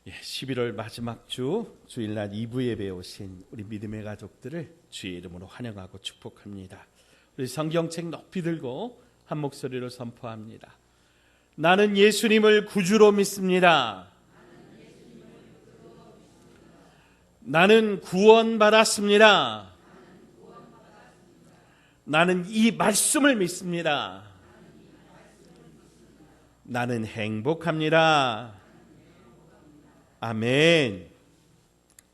11월 마지막 주 주일날 2부 예배에 오신 우리 믿음의 가족들을 주의 이름으로 환영하고 축복합니다. 우리 성경책 높이 들고 한 목소리로 선포합니다. 나는 예수님을 구주로 믿습니다. 나는 구원받았습니다. 나는 이 말씀을 믿습니다. 나는 행복합니다. 아멘.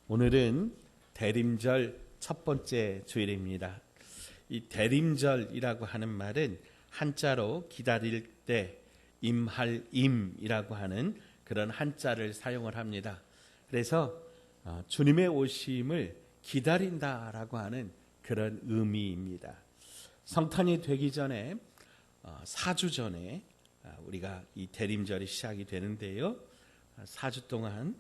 오늘은 대림절 첫 번째 주일입니다. 이 대림절이라고 하는 말은 한자로 기다릴 때 임할 임이라고 하는 그런 한자를 사용을 합니다. 그래서 주님의 오심을 기다린다라고 하는 그런 의미입니다. 성탄이 되기 전에 4주 전에 우리가 이 대림절이 시작이 되는데요. 4주 동안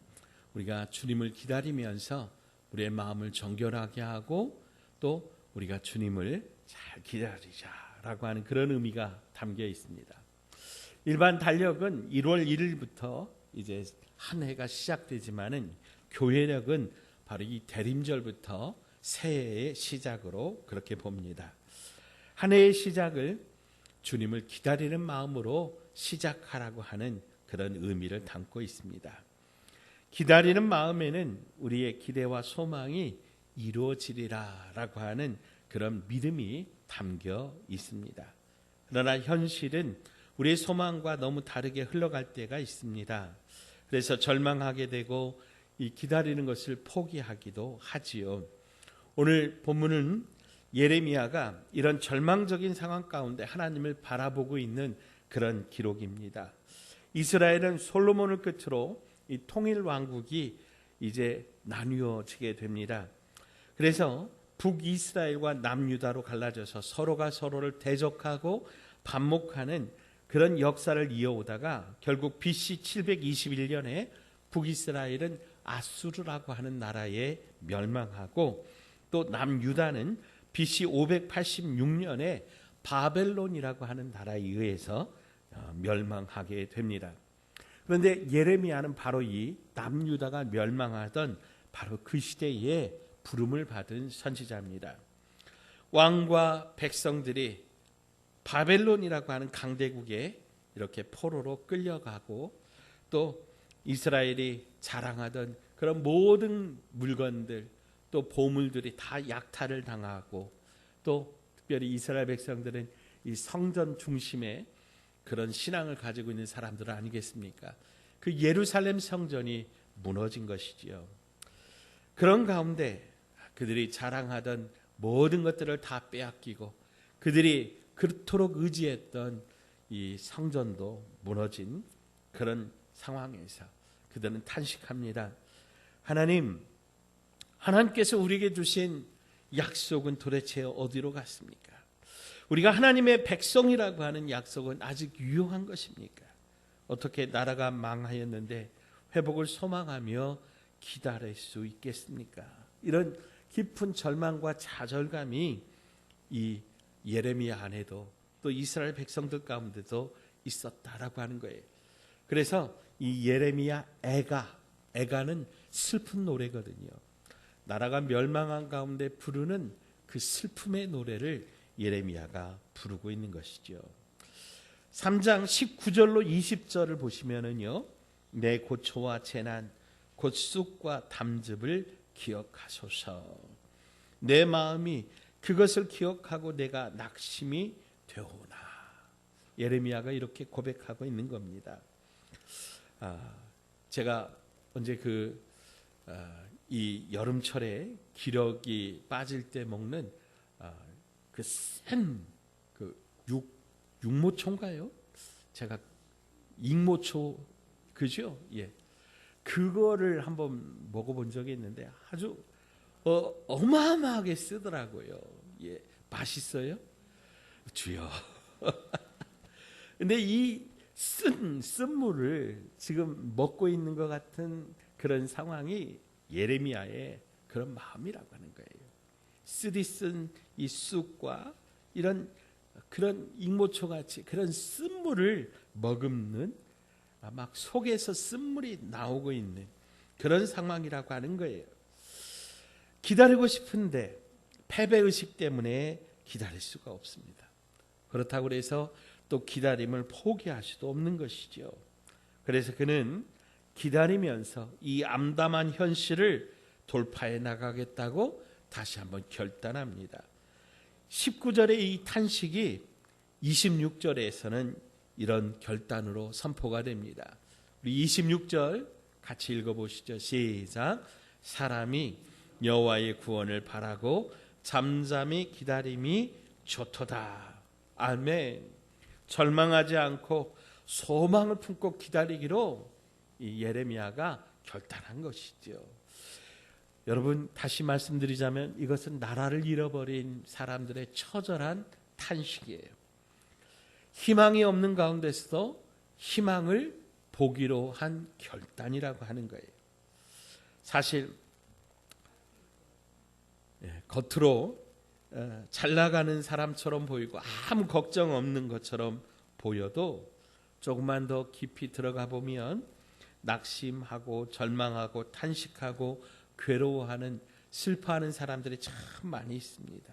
우리가 주님을 기다리면서 우리의 마음을 정결하게 하고 또 우리가 주님을 잘 기다리자라고 하는 그런 의미가 담겨 있습니다. 일반 달력은 1월 1일부터 이제 한 해가 시작되지만은 교회력은 바로 이 대림절부터 새해의 시작으로 그렇게 봅니다. 한 해의 시작을 주님을 기다리는 마음으로 시작하라고 하는 그런 의미를 담고 있습니다. 기다리는 마음에는 우리의 기대와 소망이 이루어지리라라고 하는 그런 믿음이 담겨 있습니다. 그러나 현실은 우리의 소망과 너무 다르게 흘러갈 때가 있습니다. 그래서 절망하게 되고 이 기다리는 것을 포기하기도 하지요. 오늘 본문은 예레미야가 이런 절망적인 상황 가운데 하나님을 바라보고 있는 그런 기록입니다. 이스라엘은 솔로몬을 끝으로 이 통일 왕국이 이제 나뉘어지게 됩니다. 그래서 북이스라엘과 남유다로 갈라져서 서로가 서로를 대적하고 반목하는 그런 역사를 이어오다가 결국 BC 721년에 북이스라엘은 아수르라고 하는 나라에 멸망하고 또 남유다는 BC 586년에 바벨론이라고 하는 나라에 의해서 멸망하게 됩니다. 그런데 예레미야는 바로 이 남유다가 멸망하던 바로 그 시대에 부름을 받은 선지자입니다. 왕과 백성들이 바벨론이라고 하는 강대국에 이렇게 포로로 끌려가고 또 이스라엘이 자랑하던 그런 모든 물건들 또 보물들이 다 약탈을 당하고 또 특별히 이스라엘 백성들은 이 성전 중심에 그런 신앙을 가지고 있는 사람들 아니겠습니까? 그 예루살렘 성전이 무너진 것이지요. 그런 가운데 그들이 자랑하던 모든 것들을 다 빼앗기고 그들이 그토록 의지했던 이 성전도 무너진 그런 상황에서 그들은 탄식합니다. 하나님께서 우리에게 주신 약속은 도대체 어디로 갔습니까? 우리가 하나님의 백성이라고 하는 약속은 아직 유효한 것입니까? 어떻게 나라가 망하였는데 회복을 소망하며 기다릴 수 있겠습니까? 이런 깊은 절망과 좌절감이 이 예레미야 안에도 또 이스라엘 백성들 가운데도 있었다라고 하는 거예요. 그래서 이 예레미야 애가는 슬픈 노래거든요. 나라가 멸망한 가운데 부르는 그 슬픔의 노래를 예레미야가 부르고 있는 것이죠. 3장 19절로 20절을 보시면은요. 내 고초와 재난 곧 쑥과 담즙을 기억하소서. 내 마음이 그것을 기억하고 내가 낙심이 되오나. 예레미야가 이렇게 고백하고 있는 겁니다. 제가 언제 이 여름철에 기력이 빠질 때 먹는 그 센 육모초인가요? 제가 익모초 그죠? 예, 그거를 한번 먹어본 적이 있는데 아주 어마어마하게 쓰더라고요. 예, 맛있어요? 주여. 근데 이 쓴물을 지금 먹고 있는 것 같은 그런 상황이 예레미야의 그런 마음이라고 하는 거예요. 쓰디 쓴 이 쑥과 이런 그런 익모초같이 그런 쓴물을 머금는 막 속에서 쓴물이 나오고 있는 그런 상황이라고 하는 거예요. 기다리고 싶은데 패배의식 때문에 기다릴 수가 없습니다. 그렇다고 해서 또 기다림을 포기할 수도 없는 것이죠. 그래서 그는 기다리면서 이 암담한 현실을 돌파해 나가겠다고 다시 한번 결단합니다. 19절의 이 탄식이 26절에서는 이런 결단으로 선포가 됩니다. 우리 26절 같이 읽어보시죠. 시작. 사람이 여호와의 구원을 바라고 잠잠히 기다림이 좋도다. 아멘. 절망하지 않고 소망을 품고 기다리기로 이 예레미야가 결단한 것이죠. 여러분, 다시 말씀드리자면 이것은 나라를 잃어버린 사람들의 처절한 탄식이에요. 희망이 없는 가운데서도 희망을 보기로 한 결단이라고 하는 거예요. 사실 겉으로 잘 나가는 사람처럼 보이고 아무 걱정 없는 것처럼 보여도 조금만 더 깊이 들어가 보면 낙심하고 절망하고 탄식하고 괴로워하는, 슬퍼하는 사람들이 참 많이 있습니다.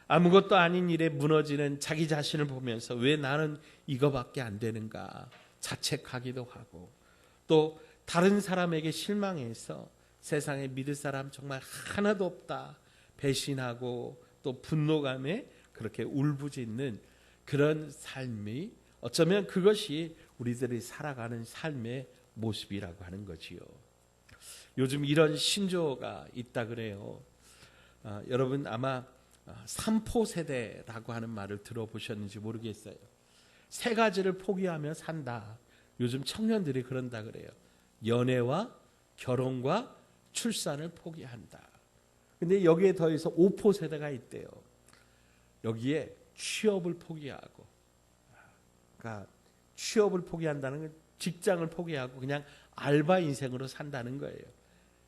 아무것도 아닌 일에 무너지는 자기 자신을 보면서 왜 나는 이거밖에 안 되는가 자책하기도 하고, 또 다른 사람에게 실망해서 세상에 믿을 사람 정말 하나도 없다 배신하고 또 분노감에 그렇게 울부짖는 그런 삶이, 어쩌면 그것이 우리들이 살아가는 삶의 모습이라고 하는 거지요. 요즘 이런 신조어가 있다 그래요. 여러분 아마 삼포 세대라고 하는 말을 들어보셨는지 모르겠어요. 세 가지를 포기하며 산다. 요즘 청년들이 그런다 그래요. 연애와 결혼과 출산을 포기한다. 근데 여기에 더해서 5포 세대가 있대요. 여기에 취업을 포기하고, 그러니까 취업을 포기한다는 건 직장을 포기하고 그냥 알바 인생으로 산다는 거예요.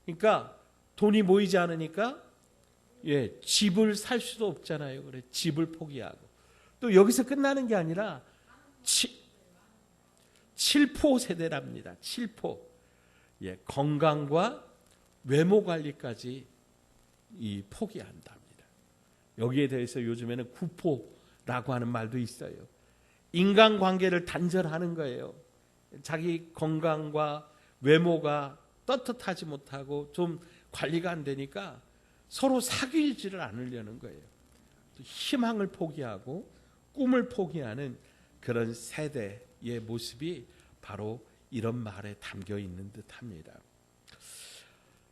그러니까 돈이 모이지 않으니까 집을 살 수도 없잖아요. 그래 집을 포기하고, 또 여기서 끝나는 게 아니라 7포 세대랍니다. 7포. 건강과 외모 관리까지 포기한답니다. 여기에 대해서 요즘에는 9포라고 하는 말도 있어요. 인간관계를 단절하는 거예요. 자기 건강과 외모가 떳떳하지 못하고 좀 관리가 안 되니까 서로 사귀지를 않으려는 거예요. 희망을 포기하고 꿈을 포기하는 그런 세대의 모습이 바로 이런 말에 담겨 있는 듯합니다.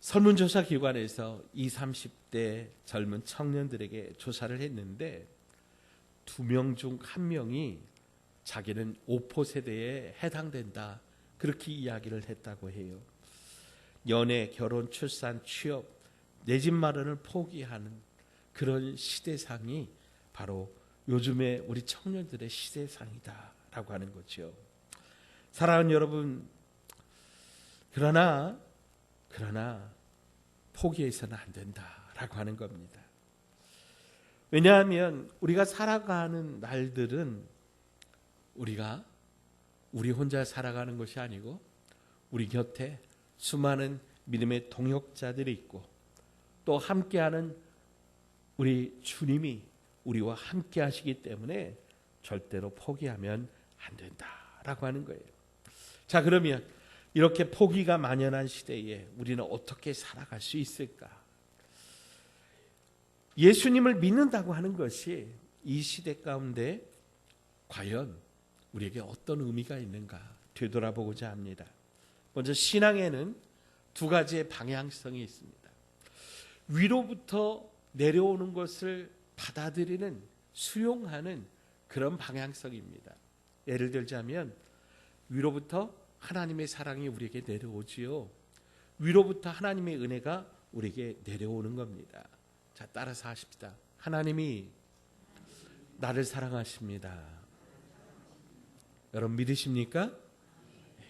설문조사 기관에서 20, 30대 젊은 청년들에게 조사를 했는데 2명 중 1명이 자기는 5포 세대에 해당된다, 그렇게 이야기를 했다고 해요. 연애, 결혼, 출산, 취업, 내 집 마련을 포기하는 그런 시대상이 바로 요즘의 우리 청년들의 시대상이다라고 하는 거죠. 사랑하는 여러분, 그러나 포기해서는 안 된다라고 하는 겁니다. 왜냐하면 우리가 살아가는 날들은 우리 혼자 살아가는 것이 아니고 우리 곁에 수많은 믿음의 동역자들이 있고 또 함께하는 우리 주님이 우리와 함께 하시기 때문에 절대로 포기하면 안 된다라고 하는 거예요. 자, 그러면 이렇게 포기가 만연한 시대에 우리는 어떻게 살아갈 수 있을까? 예수님을 믿는다고 하는 것이 이 시대 가운데 과연 우리에게 어떤 의미가 있는가 되돌아보고자 합니다. 먼저 신앙에는 두 가지의 방향성이 있습니다. 위로부터 내려오는 것을 받아들이는, 수용하는 그런 방향성입니다. 예를 들자면 위로부터 하나님의 사랑이 우리에게 내려오지요. 위로부터 하나님의 은혜가 우리에게 내려오는 겁니다. 자, 따라서 하십시다. 하나님이 나를 사랑하십니다. 여러분 믿으십니까?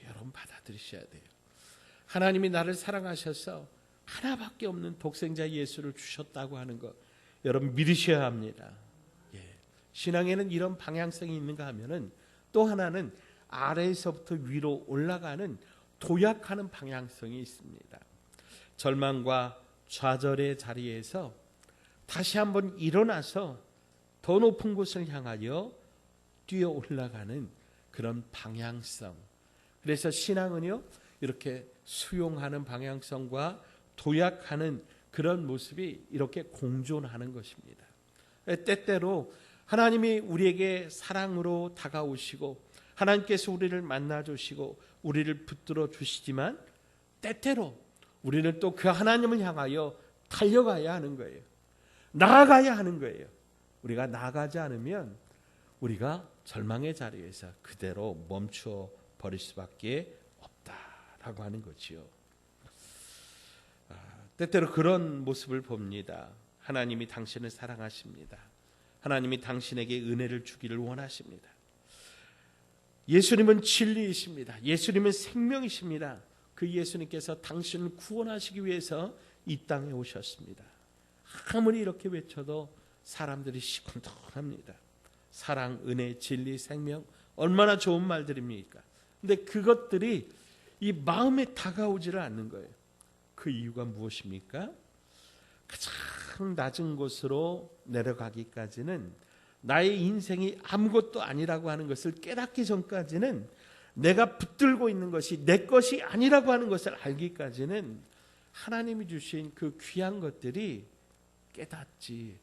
여러분 받아들이셔야 돼요. 하나님이 나를 사랑하셔서 하나밖에 없는 독생자 예수를 주셨다고 하는 것, 여러분 믿으셔야 합니다. 신앙에는 이런 방향성이 있는가 하면은 또 하나는 아래에서부터 위로 올라가는 도약하는 방향성이 있습니다. 절망과 좌절의 자리에서 다시 한번 일어나서 더 높은 곳을 향하여 뛰어 올라가는 그런 방향성. 그래서 신앙은요, 이렇게 수용하는 방향성과 도약하는 그런 모습이 이렇게 공존하는 것입니다. 때때로 하나님이 우리에게 사랑으로 다가오시고 하나님께서 우리를 만나주시고 우리를 붙들어 주시지만 때때로 우리는 또 그 하나님을 향하여 달려가야 하는 거예요. 나아가야 하는 거예요. 우리가 나아가지 않으면 우리가 절망의 자리에서 그대로 멈춰 버릴 수밖에 없다라고 하는 거지요. 때때로 그런 모습을 봅니다. 하나님이 당신을 사랑하십니다. 하나님이 당신에게 은혜를 주기를 원하십니다. 예수님은 진리이십니다. 예수님은 생명이십니다. 그 예수님께서 당신을 구원하시기 위해서 이 땅에 오셨습니다. 아무리 이렇게 외쳐도 사람들이 시큰둥합니다. 사랑, 은혜, 진리, 생명, 얼마나 좋은 말들입니까? 근데 그것들이 이 마음에 다가오지를 않는 거예요. 그 이유가 무엇입니까? 가장 낮은 곳으로 내려가기까지는 나의 인생이 아무것도 아니라고 하는 것을 깨닫기 전까지는, 내가 붙들고 있는 것이 내 것이 아니라고 하는 것을 알기까지는 하나님이 주신 그 귀한 것들이 깨닫지,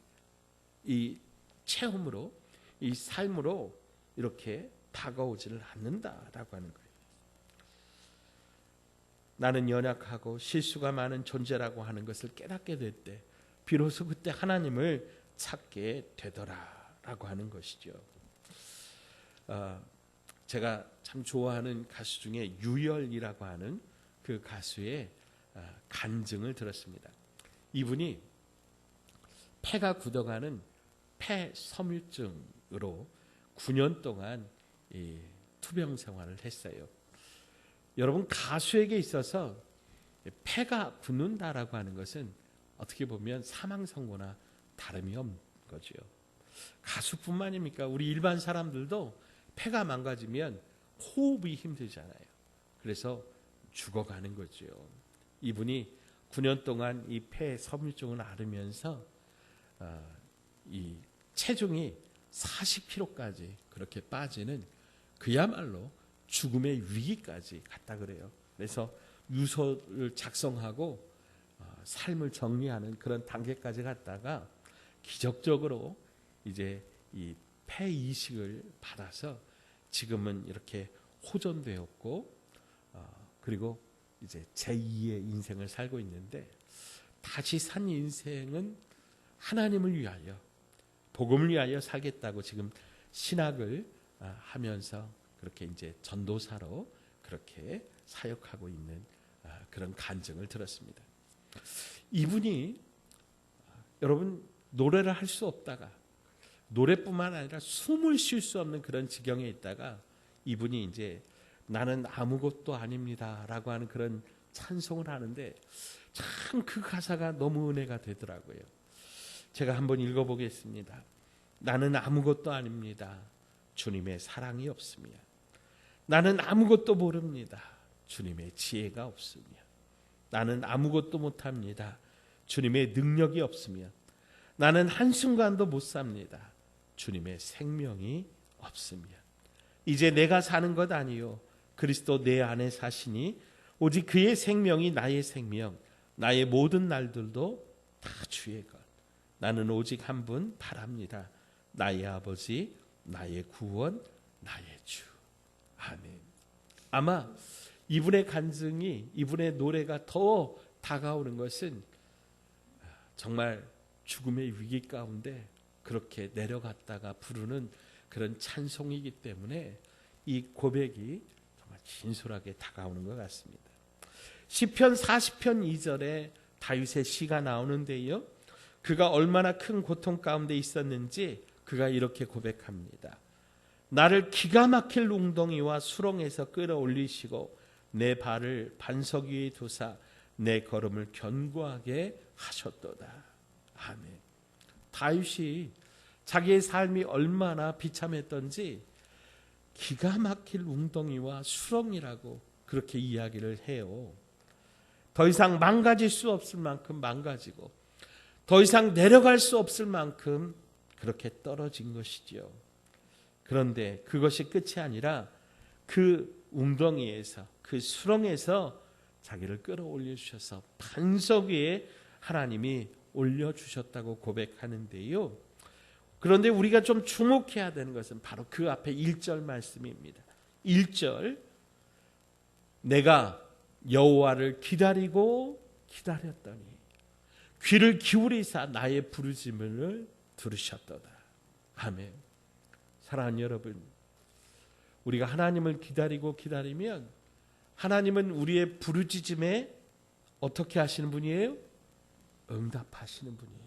이 체험으로, 이 삶으로 이렇게 다가오지를 않는다라고 하는 거예요. 나는 연약하고 실수가 많은 존재라고 하는 것을 깨닫게 될 때 비로소 그때 하나님을 찾게 되더라라고 하는 것이죠. 제가 참 좋아하는 가수 중에 유열이라고 하는 그 가수의 간증을 들었습니다. 이분이 폐가 굳어가는 폐섬유증으로 9년 동안 이 투병 생활을 했어요. 여러분, 가수에게 있어서 폐가 굳는다라고 하는 것은 어떻게 보면 사망 선고나 다름이 없는 거죠. 가수뿐만입니까? 우리 일반 사람들도 폐가 망가지면 호흡이 힘들잖아요. 그래서 죽어가는 거죠. 이분이 9년 동안 이 폐 섬유증을 앓으면서 이 체중이 40kg까지 그렇게 빠지는 그야말로 죽음의 위기까지 갔다 그래요. 그래서 유서를 작성하고 삶을 정리하는 그런 단계까지 갔다가 기적적으로 이제 이 폐 이식을 받아서 지금은 이렇게 호전되었고, 그리고 이제 제2의 인생을 살고 있는데, 다시 산 인생은 하나님을 위하여, 복음을 위하여 살겠다고 지금 신학을 하면서 그렇게 이제 전도사로 그렇게 사역하고 있는 그런 간증을 들었습니다. 이분이 여러분, 노래를 할 수 없다가, 노래뿐만 아니라 숨을 쉴 수 없는 그런 지경에 있다가 이분이 이제 나는 아무것도 아닙니다라고 하는 그런 찬송을 하는데 참 그 가사가 너무 은혜가 되더라고요. 제가 한번 읽어보겠습니다. 나는 아무것도 아닙니다. 주님의 사랑이 없으며, 나는 아무것도 모릅니다. 주님의 지혜가 없으며, 나는 아무것도 못합니다. 주님의 능력이 없으며, 나는 한순간도 못 삽니다. 주님의 생명이 없으며, 이제 내가 사는 것 아니요 그리스도 내 안에 사시니 오직 그의 생명이 나의 생명, 나의 모든 날들도 다 주의 것. 나는 오직 한 분 바랍니다. 나의 아버지, 나의 구원, 나의 주. 아멘. 아마 이분의 간증이, 이분의 노래가 더 다가오는 것은 정말 죽음의 위기 가운데 그렇게 내려갔다가 부르는 그런 찬송이기 때문에 이 고백이 정말 진솔하게 다가오는 것 같습니다. 시편 40편 2절에 다윗의 시가 나오는데요, 그가 얼마나 큰 고통 가운데 있었는지 그가 이렇게 고백합니다. 나를 기가 막힐 웅덩이와 수렁에서 끌어올리시고 내 발을 반석 위에 두사 내 걸음을 견고하게 하셨도다. 아멘. 다윗이 자기의 삶이 얼마나 비참했던지 기가 막힐 웅덩이와 수렁이라고 그 그렇게 이야기를 해요. 더 이상 망가질 수 없을 만큼 망가지고 더 이상 내려갈 수 없을 만큼 그렇게 떨어진 것이지요. 그런데 그것이 끝이 아니라 그 웅덩이에서, 그 수렁에서 자기를 끌어올려 주셔서 반석 위에 하나님이 올려주셨다고 고백하는데요. 그런데 우리가 좀 주목해야 되는 것은 바로 그 앞에 1절 말씀입니다. 1절, 내가 여호와를 기다리고 기다렸더니 귀를 기울이사 나의 부르짖음을 들으셨도다. 아멘. 사랑하는 여러분, 우리가 하나님을 기다리고 기다리면 하나님은 우리의 부르짖음에 어떻게 하시는 분이에요? 응답하시는 분이에요.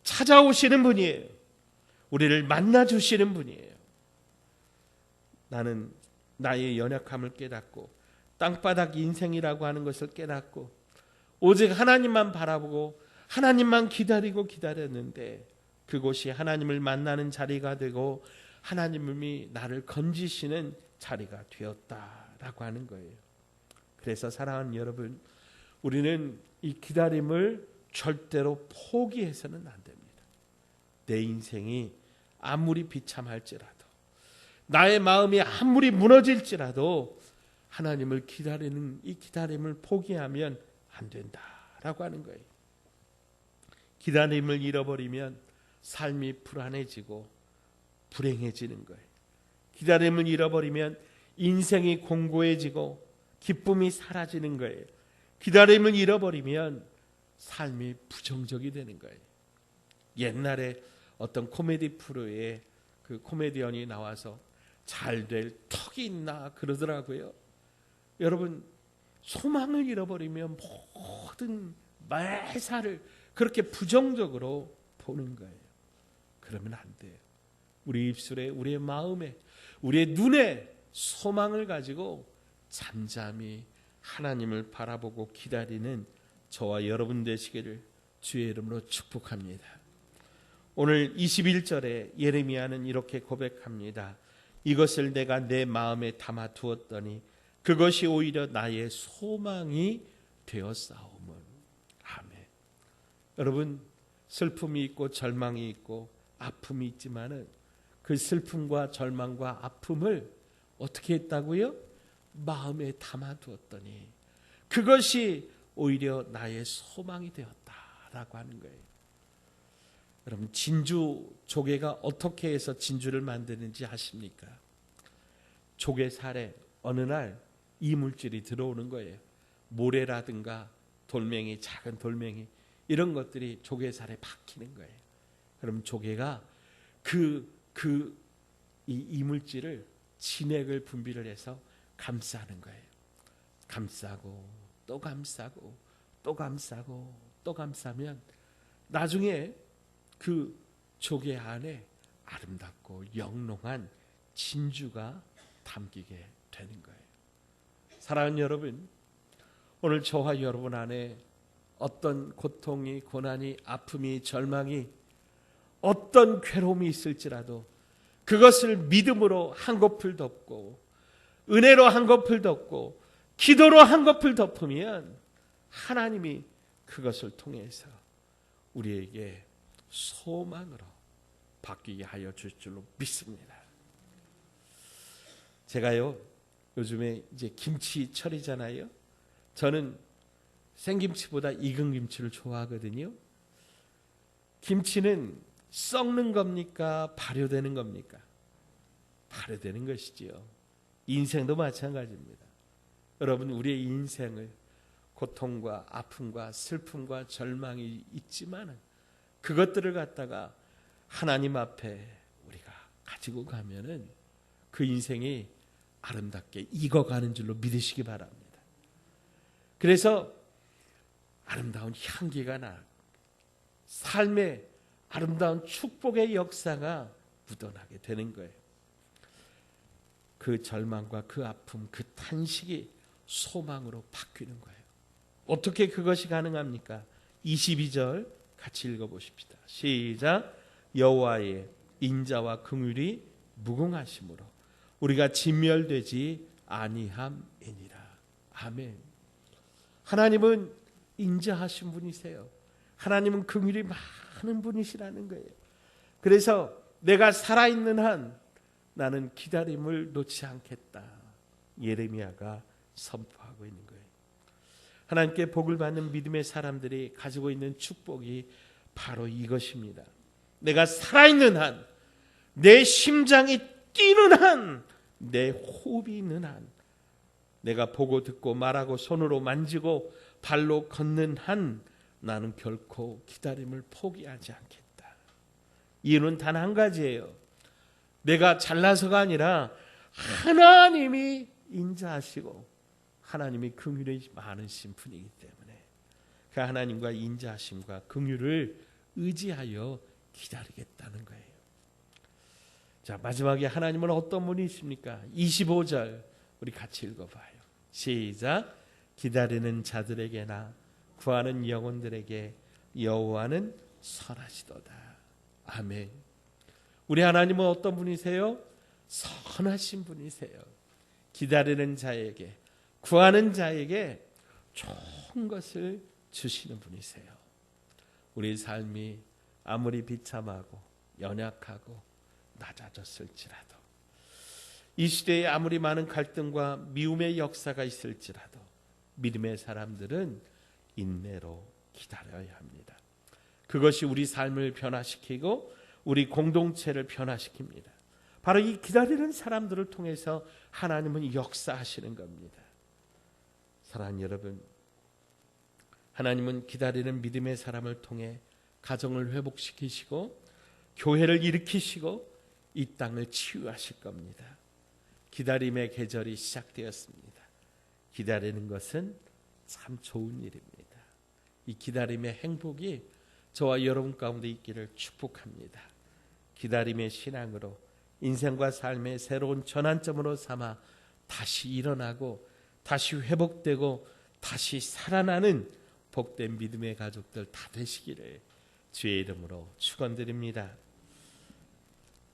찾아오시는 분이에요. 우리를 만나주시는 분이에요. 나는 나의 연약함을 깨닫고 땅바닥 인생이라고 하는 것을 깨닫고 오직 하나님만 바라보고 하나님만 기다리고 기다렸는데 그곳이 하나님을 만나는 자리가 되고 하나님이 나를 건지시는 자리가 되었다라고 하는 거예요. 그래서 사랑하는 여러분, 우리는 이 기다림을 절대로 포기해서는 안 됩니다. 내 인생이 아무리 비참할지라도 나의 마음이 아무리 무너질지라도 하나님을 기다리는 이 기다림을 포기하면 안 된다라고 하는 거예요. 기다림을 잃어버리면 삶이 불안해지고 불행해지는 거예요. 기다림을 잃어버리면 인생이 공고해지고 기쁨이 사라지는 거예요. 기다림을 잃어버리면 삶이 부정적이 되는 거예요. 옛날에 어떤 코미디 프로에 그 코미디언이 나와서 잘 될 턱이 있나 그러더라고요. 여러분, 소망을 잃어버리면 모든 매사를 그렇게 부정적으로 보는 거예요. 그러면 안 돼요. 우리 입술에, 우리의 마음에, 우리의 눈에 소망을 가지고 잠잠히 하나님을 바라보고 기다리는 저와 여러분 되시기를 주의 이름으로 축복합니다. 오늘 21절에 예레미야는 이렇게 고백합니다. 이것을 내가 내 마음에 담아 두었더니 그것이 오히려 나의 소망이 되었사오문. 아멘. 여러분, 슬픔이 있고 절망이 있고 아픔이 있지만은 그 슬픔과 절망과 아픔을 어떻게 했다고요? 마음에 담아 두었더니 그것이 오히려 나의 소망이 되었다라고 하는 거예요. 여러분, 진주 조개가 어떻게 해서 진주를 만드는지 아십니까? 조개살에 어느 날 이물질이 들어오는 거예요. 모래라든가 돌멩이, 작은 돌멩이 이런 것들이 조개살에 박히는 거예요. 그럼 조개가 이 이물질을 진액을 분비를 해서 감싸는 거예요. 감싸고 또 감싸고 또 감싸고 또 감싸면 나중에 그 조개 안에 아름답고 영롱한 진주가 담기게 되는 거예요. 사랑하는 여러분, 오늘 저와 여러분 안에 어떤 고통이, 고난이, 아픔이, 절망이, 어떤 괴로움이 있을지라도 그것을 믿음으로 한꺼풀 덮고 은혜로 한꺼풀 덮고 기도로 한꺼풀 덮으면 하나님이 그것을 통해서 우리에게 소망으로 바뀌게 하여 줄 줄로 믿습니다. 제가요, 요즘에 이제 김치철이잖아요. 저는 생김치보다 익은 김치를 좋아하거든요. 김치는 썩는 겁니까? 발효되는 겁니까? 발효되는 것이지요. 인생도 마찬가지입니다. 여러분, 우리의 인생을 고통과 아픔과 슬픔과 절망이 있지만 그것들을 갖다가 하나님 앞에 우리가 가지고 가면은 그 인생이 아름답게 익어가는 줄로 믿으시기 바랍니다. 그래서 아름다운 향기가 나, 삶의 아름다운 축복의 역사가 묻어나게 되는 거예요. 그 절망과 그 아픔, 그 탄식이 소망으로 바뀌는 거예요. 어떻게 그것이 가능합니까? 22절 같이 읽어보십시다. 시작. 여호와의 인자와 긍휼이 무궁하심으로 우리가 진멸되지 아니함이니라. 아멘. 하나님은 인자하신 분이세요. 하나님은 긍휼이 많은 분이시라는 거예요. 그래서 내가 살아있는 한 나는 기다림을 놓지 않겠다. 예레미야가 선포하고 있는 거예요. 하나님께 복을 받는 믿음의 사람들이 가지고 있는 축복이 바로 이것입니다. 내가 살아있는 한, 내 심장이 뛰는 한, 내 호흡이 있는 한, 내가 보고 듣고 말하고 손으로 만지고 발로 걷는 한 나는 결코 기다림을 포기하지 않겠다. 이유는 단 한 가지예요. 내가 잘나서가 아니라 하나님이 인자하시고 하나님이 긍휼이 많으신 분이기 때문에 그 하나님과 인자하심과 긍휼을 의지하여 기다리겠다는 거예요. 자, 마지막에 하나님은 어떤 분이십니까? 25절 우리 같이 읽어봐요. 시작. 기다리는 자들에게나 구하는 영혼들에게 여호와는 선하시도다. 아멘. 우리 하나님은 어떤 분이세요? 선하신 분이세요. 기다리는 자에게, 구하는 자에게 좋은 것을 주시는 분이세요. 우리 삶이 아무리 비참하고 연약하고 낮아졌을지라도, 이 시대에 아무리 많은 갈등과 미움의 역사가 있을지라도 믿음의 사람들은 인내로 기다려야 합니다. 그것이 우리 삶을 변화시키고 우리 공동체를 변화시킵니다. 바로 이 기다리는 사람들을 통해서 하나님은 역사하시는 겁니다. 사랑하는 여러분, 하나님은 기다리는 믿음의 사람을 통해 가정을 회복시키시고 교회를 일으키시고 이 땅을 치유하실 겁니다. 기다림의 계절이 시작되었습니다. 기다리는 것은 참 좋은 일입니다. 이 기다림의 행복이 저와 여러분 가운데 있기를 축복합니다. 기다림의 신앙으로 인생과 삶의 새로운 전환점으로 삼아 다시 일어나고 다시 회복되고 다시 살아나는 복된 믿음의 가족들 다 되시기를 주의 이름으로 축원드립니다.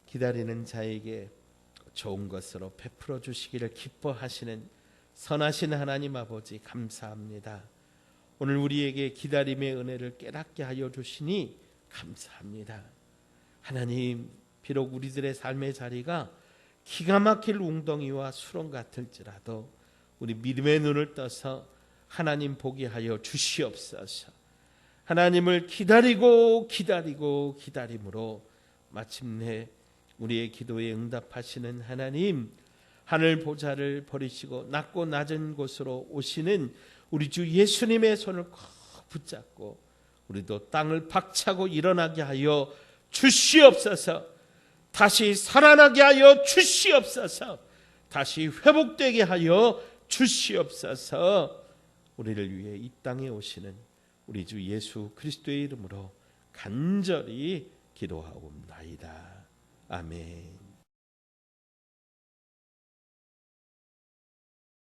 기다리는 자에게 좋은 것으로 베풀어 주시기를 기뻐하시는 선하신 하나님 아버지 감사합니다. 오늘 우리에게 기다림의 은혜를 깨닫게 하여 주시니 감사합니다. 하나님, 비록 우리들의 삶의 자리가 기가 막힐 웅덩이와 수렁 같을지라도 우리 믿음의 눈을 떠서 하나님 보게 하여 주시옵소서. 하나님을 기다리고 기다리고 기다림으로 마침내 우리의 기도에 응답하시는 하나님, 하늘 보좌를 버리시고 낮고 낮은 곳으로 오시는 우리 주 예수님의 손을 꼭 붙잡고 우리도 땅을 박차고 일어나게 하여 주시옵소서. 다시 살아나게 하여 주시옵소서. 다시 회복되게 하여 주시옵소서. 우리를 위해 이 땅에 오시는 우리 주 예수 그리스도의 이름으로 간절히 기도하옵나이다. 아멘.